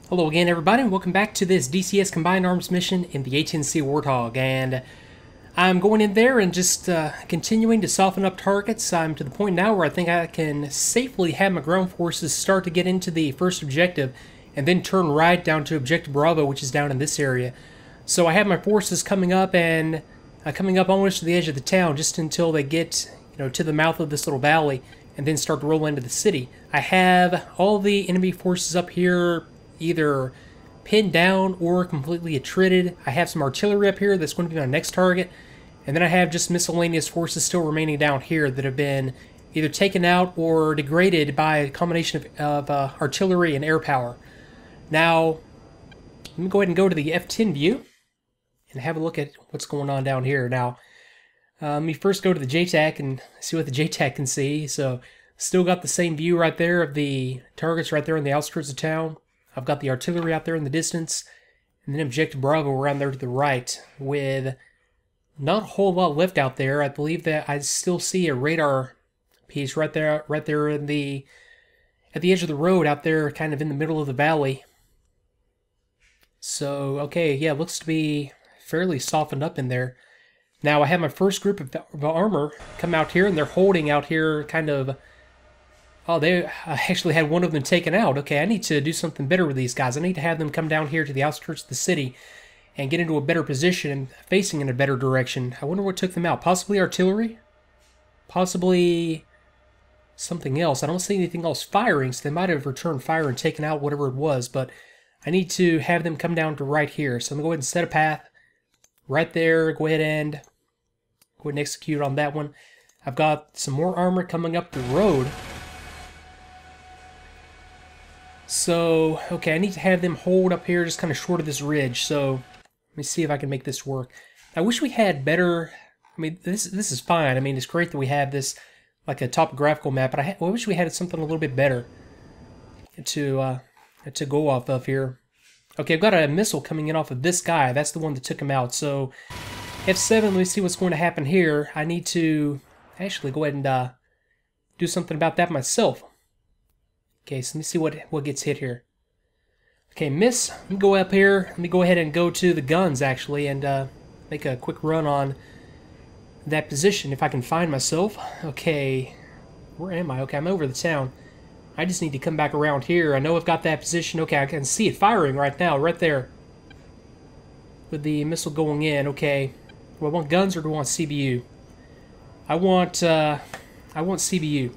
Hello again, everybody, and welcome back to this DCS Combined Arms mission in the A-10C Warthog. And I'm going in there and just continuing to soften up targets. I'm to the point now where I think I can safely have my ground forces start to get into the first objective and then turn right down to Objective Bravo, which is down in this area. So I have my forces coming up and coming up almost to the edge of the town just until they get to the mouth of this little valley and then start to roll into the city. I have all the enemy forces up here either pinned down or completely attrited. I have some artillery up here that's going to be my next target, and then I have just miscellaneous forces still remaining down here that have been either taken out or degraded by a combination of artillery and air power. Now, let me go ahead and go to the F-10 view and have a look at what's going on down here. Now, let me first go to the JTAC and see what the JTAC can see. So, still got the same view right there of the targets right there on the outskirts of town. I've got the artillery out there in the distance, and then Objective Bravo around there to the right, with not a whole lot left out there. I believe that I still see a radar piece right there in at the edge of the road out there, kind of in the middle of the valley. So, okay, yeah, it looks to be fairly softened up in there. Now, I have my first group of armor come out here, and they're holding out here kind of... Oh, I actually had one of them taken out. Okay, I need to do something better with these guys. I need to have them come down here to the outskirts of the city and get into a better position and facing in a better direction. I wonder what took them out. Possibly artillery? Possibly something else. I don't see anything else firing, so they might have returned fire and taken out whatever it was, but I need to have them come down to right here. So I'm going to go ahead and set a path right there. Go ahead and execute on that one. I've got some more armor coming up the road. So, okay, I need to have them hold up here just kind of short of this ridge. So, let me see if I can make this work. I wish we had better... I mean, this is fine. I mean, it's great that we have this, like a topographical map, but I wish we had something a little bit better to go off of here. Okay, I've got a missile coming in off of this guy. That's the one that took him out. So, F7, let me see what's going to happen here. I need to actually go ahead and do something about that myself. Okay, so let me see what gets hit here. Okay, miss. Let me go up here. Let me go ahead and go to the guns, actually, and make a quick run on that position, if I can find myself. Okay, where am I? Okay, I'm over the town. I just need to come back around here. I know I've got that position. Okay, I can see it firing right now, right there. With the missile going in. Okay, do I want guns or do I want CBU? I want CBU.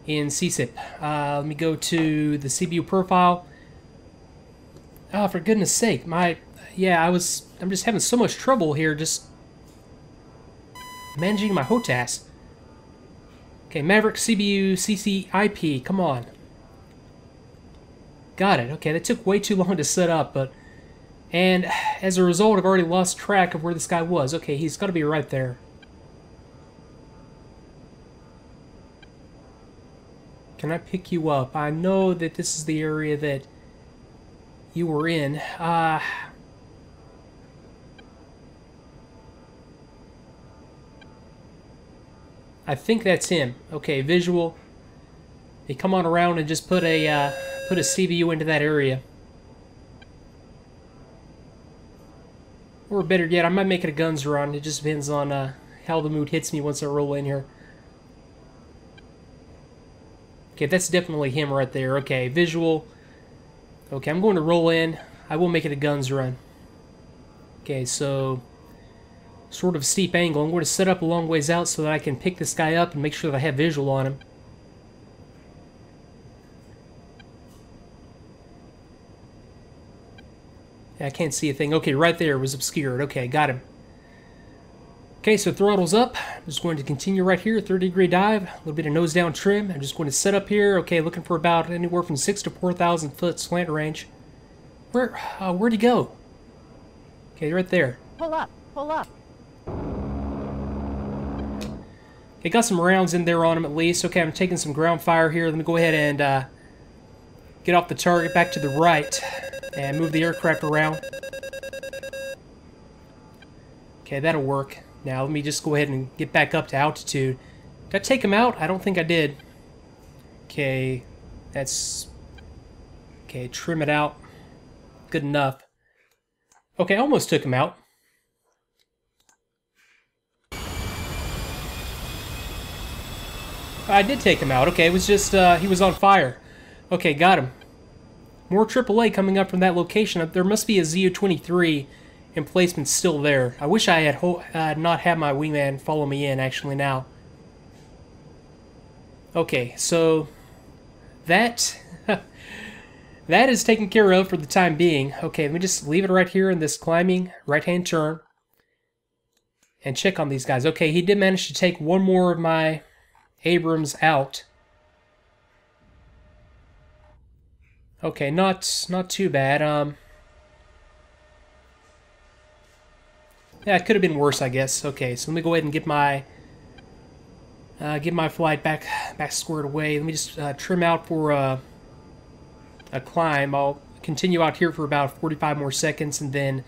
In CSIP. Let me go to the CBU profile. Oh, for goodness sake, I'm just having so much trouble here just managing my HOTAS. Okay, Maverick CBU CCIP, come on. Got it. Okay, that took way too long to set up, and as a result, I've already lost track of where this guy was. Okay, he's got to be right there. Can I pick you up? I know that this is the area that you were in. I think that's him. Okay, visual. They come on around and just put a CBU into that area. Or better yet, I might make it a guns run. It just depends on how the mood hits me once I roll in here. Okay, that's definitely him right there. Okay, visual. Okay, I'm going to roll in. I will make it a guns run. Okay, so sort of steep angle. I'm going to set up a long ways out so that I can pick this guy up and make sure that I have visual on him. Yeah, I can't see a thing. Okay, right there was obscured. Okay, got him. Okay, so throttle's up. I'm just going to continue right here, 30-degree dive, a little bit of nose down trim. I'm just going to set up here. Okay, looking for about anywhere from 6,000 to 4,000 foot slant range. Where'd he go? Okay, right there. Pull up, pull up. Okay, got some rounds in there on him at least. Okay, I'm taking some ground fire here. Let me go ahead and get off the target back to the right and move the aircraft around. Okay, that'll work. Now, let me just go ahead and get back up to altitude. Did I take him out? I don't think I did. Okay, that's Okay, trim it out. Good enough. Okay, almost took him out. I did take him out. Okay, it was just, he was on fire. Okay, got him. More AAA coming up from that location. There must be a ZU-23 emplacement still there. I wish I had not had my wingman follow me in, actually, now. Okay, so that that is taken care of for the time being. Okay, let me just leave it right here in this climbing right-hand turn and check on these guys. Okay, he did manage to take one more of my Abrams out. Okay, not too bad. Yeah, it could have been worse, I guess. Okay, so let me go ahead and get my flight back squared away. Let me just trim out for a climb. I'll continue out here for about 45 more seconds and then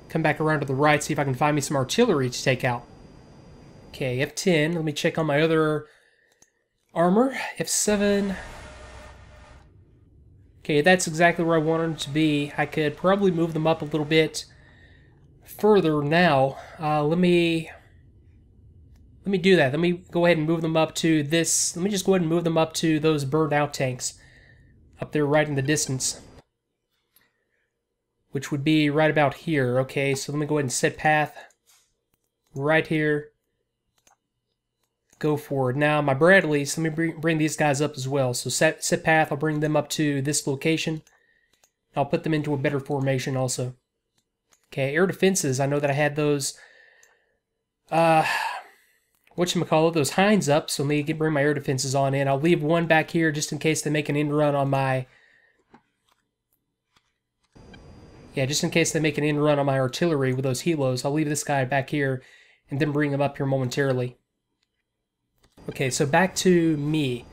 come back around to the right, see if I can find me some artillery to take out. Okay, F10. Let me check on my other armor. F7. Okay, that's exactly where I wanted them to be. I could probably move them up a little bit further now. Let me do that. Let me go ahead and move them up to this. Let me just go ahead and move them up to those burned out tanks up there right in the distance, which would be right about here. Okay, so let me go ahead and set path right here. Go forward. Now, my Bradleys, let me bring these guys up as well. So set path, I'll bring them up to this location. I'll put them into a better formation also. Okay, air defenses, I know that I had those, whatchamacallit, those Hinds up, so let me bring my air defenses on in. I'll leave one back here just in case they make an end run on my... Yeah, just in case they make an end run on my artillery with those helos. I'll leave this guy back here and then bring him up here momentarily. Okay, so back to me.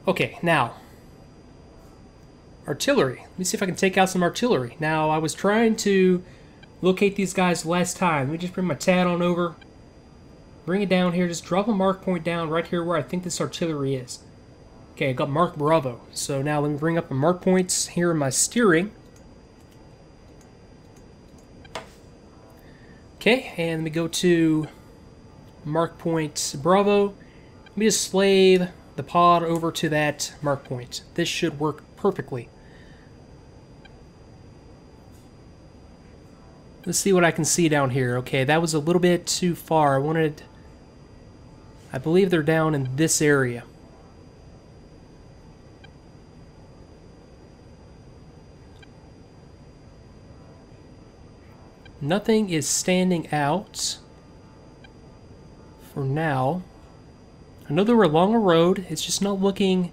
Okay, now, artillery. Let me see if I can take out some artillery. Now, I was trying to locate these guys last time. Let me just bring my TAD on over. Bring it down here. Just drop a mark point down right here where I think this artillery is. Okay, I got Mark Bravo. So now let me bring up the mark points here in my steering. Okay, and let me go to mark point Bravo. Let me just slave the pod over to that mark point. This should work perfectly. Let's see what I can see down here. Okay, that was a little bit too far. I believe they're down in this area. Nothing is standing out for now. I know they were along a road. It's just not looking...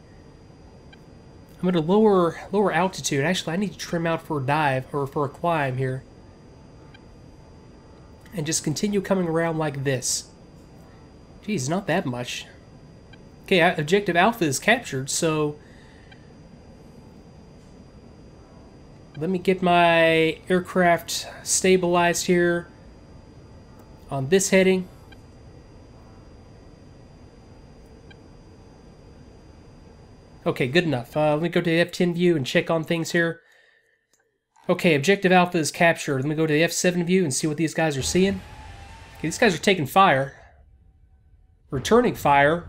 I'm at a lower altitude. Actually, I need to trim out for a dive or for a climb here. And just continue coming around like this. Geez, not that much. Okay, objective Alpha is captured, so... Let me get my aircraft stabilized here on this heading. Okay, good enough. Let me go to the F10 view and check on things here. Okay, objective Alpha is captured. Let me go to the F7 view and see what these guys are seeing. Okay, these guys are taking fire. Returning fire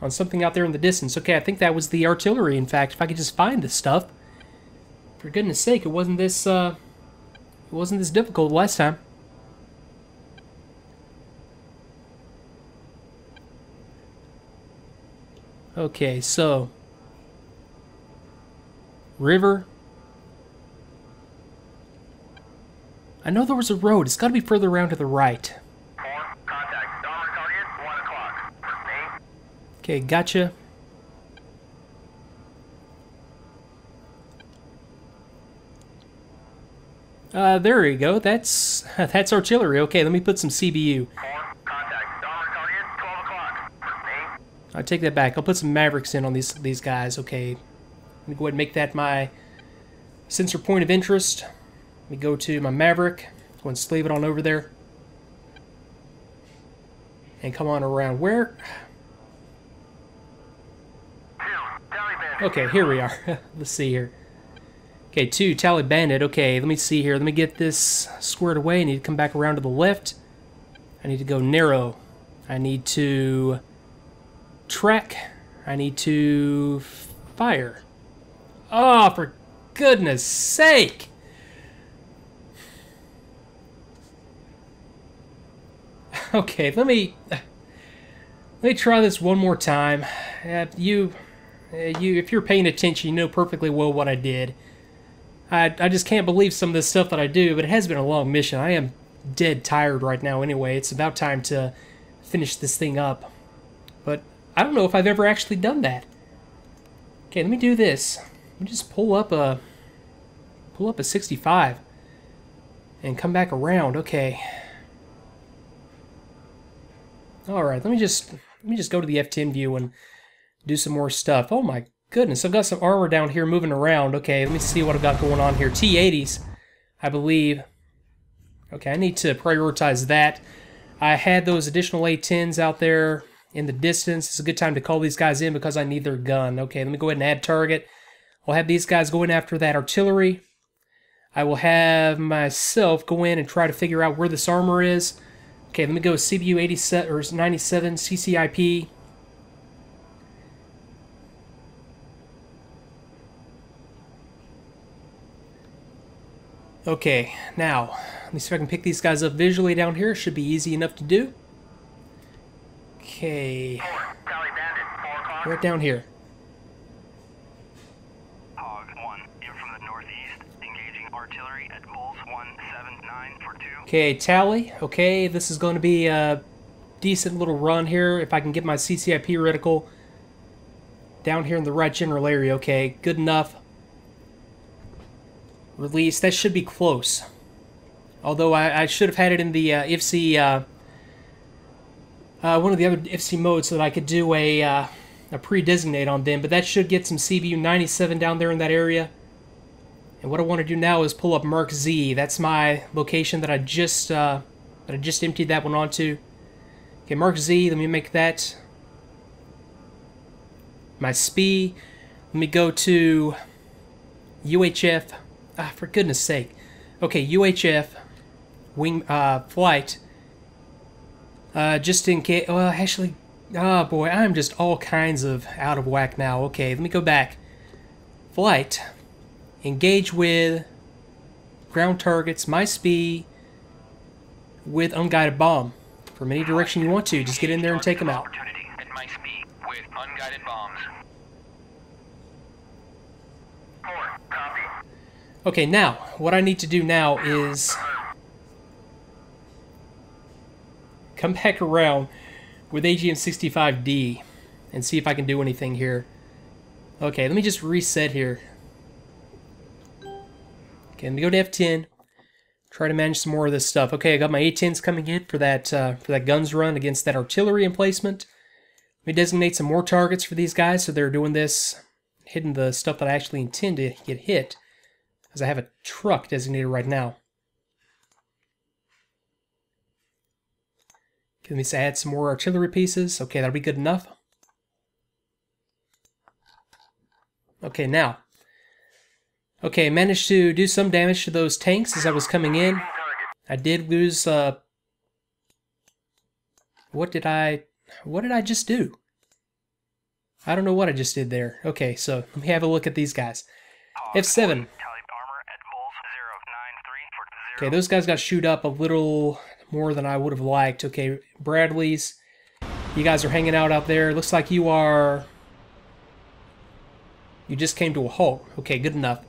on something out there in the distance. Okay, I think that was the artillery, in fact. If I could just find this stuff. For goodness sake, it wasn't this difficult last time. Okay, so river. I know there was a road. It's got to be further around to the right. Contact. Dollar target, 1 o'clock. Okay, gotcha. There you go. That's artillery. Okay, let me put some CBU. Contact. Dollar target, 12 o'clock. I take that back. I'll put some Mavericks in on these guys. Okay, let me go ahead and make that my sensor point of interest. Let me go to my Maverick. Go and slave it on over there. And come on around. Where? 2, Tally Okay, here we are. Let's see here. Okay, 2, Tally Bandit. Okay, let me see here. Let me get this squared away. I need to come back around to the left. I need to go narrow. I need to track. I need to fire. Oh, for goodness sake! Okay, let me try this one more time. If you're paying attention, you know perfectly well what I did. I just can't believe some of this stuff that I do, but it has been a long mission. I am dead tired right now anyway. It's about time to finish this thing up. But I don't know if I've ever actually done that. Okay, let me do this. Let me just pull up a 65 and come back around. Okay. All right, let me just go to the F10 view and do some more stuff. Oh my goodness, I've got some armor down here moving around. Okay, let me see what I've got going on here. T-80s, I believe. Okay, I need to prioritize that. I had those additional A-10s out there in the distance. It's a good time to call these guys in because I need their gun. Okay, let me go ahead and add target. I'll have these guys go in after that artillery. I will have myself go in and try to figure out where this armor is. Okay, let me go CBU 87 or 97 CCIP. Okay, now let me see if I can pick these guys up visually down here. Should be easy enough to do. Okay, right down here. Hog 1, in from the northeast, engaging artillery at Bulls 179 for 2. Okay, Tally. Okay, this is going to be a decent little run here. If I can get my CCIP reticle down here in the right general area. Okay, good enough. Release. That should be close. Although I should have had it in the IFC, one of the other IFC modes so that I could do a pre-designate on them. But that should get some CBU 97 down there in that area. And what I want to do now is pull up Mark Z. That's my location that I just emptied that one onto. Okay, Mark Z. Let me make that my SPI. Let me go to UHF. Ah, for goodness sake. Okay, UHF wing flight. Just in case. Well, actually, oh boy, I'm just all kinds of out of whack now. Okay, let me go back. Flight. Engage with ground targets, my SPI, with unguided bomb. From any direction you want to, just get in there and take them out. At my SPI with unguided bombs. 4, copy. Okay, now, what I need to do now is come back around with AGM-65D and see if I can do anything here. Okay, let me just reset here. Okay, let me go to F10. Try to manage some more of this stuff. Okay, I got my A-10s coming in for that guns run against that artillery emplacement. Let me designate some more targets for these guys so they're doing this, hitting the stuff that I actually intend to get hit. Because I have a truck designated right now. Okay, let me add some more artillery pieces. Okay, that'll be good enough. Okay, now. Okay, managed to do some damage to those tanks as I was coming in. I did lose, what did I just do? I don't know what I just did there. Okay, so let me have a look at these guys. F7. Okay, those guys got shoot up a little more than I would have liked. Okay, Bradley's. You guys are hanging out there. Looks like you are... You just came to a halt. Okay, good enough.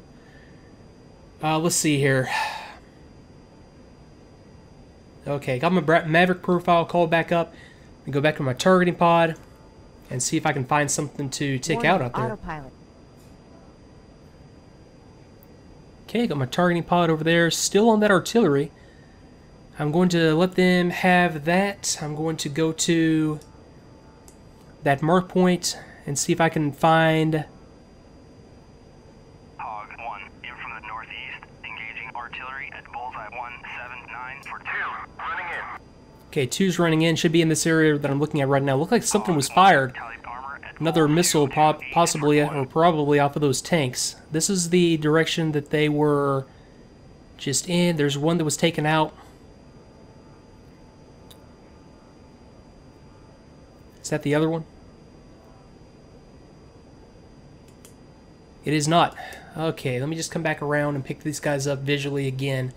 Let's see here. Okay, got my Maverick profile called back up. And go back to my targeting pod and see if I can find something to take out there. Autopilot. Okay, got my targeting pod over there, still on that artillery. I'm going to let them have that. I'm going to go to that mark point and see if I can find... Hog 1, in from the northeast, engaging artillery at bullseye 179 for 2, running in. Okay, 2's running in, should be in this area that I'm looking at right now. Look like something was fired. Armor at another missile possibly or probably off of those tanks. This is the direction that they were just in. There's one that was taken out. Is that the other one? It is not. Okay, let me just come back around and pick these guys up visually again.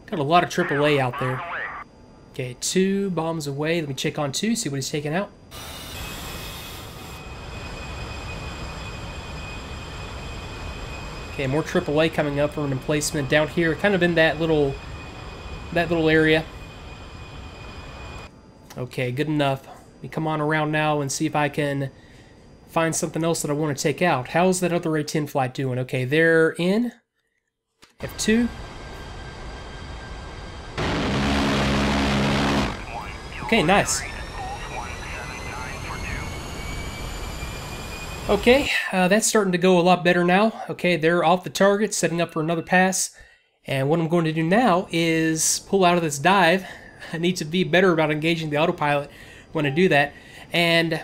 Got a lot of AAA out there. Okay, 2 bombs away. Let me check on 2, see what he's taking out. Okay, more AAA coming up from an emplacement down here, kind of in that little area. Okay, good enough. Let me come on around now and see if I can find something else that I want to take out. How's that other A-10 flight doing? Okay, they're in. F2. Okay, nice. Okay, that's starting to go a lot better now. Okay, they're off the target, setting up for another pass. And what I'm going to do now is pull out of this dive. I need to be better about engaging the autopilot when I do that. And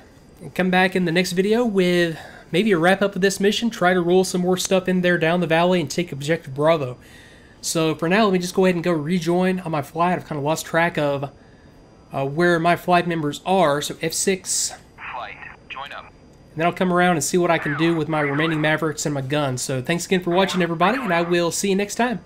come back in the next video with maybe a wrap-up of this mission, try to roll some more stuff in there down the valley and take Objective Bravo. So for now, let me just go ahead and go rejoin on my flight. I've kind of lost track of where my flight members are. So F6. Flight, join up. And then I'll come around and see what I can do with my remaining Mavericks and my guns. So thanks again for watching, everybody, and I will see you next time.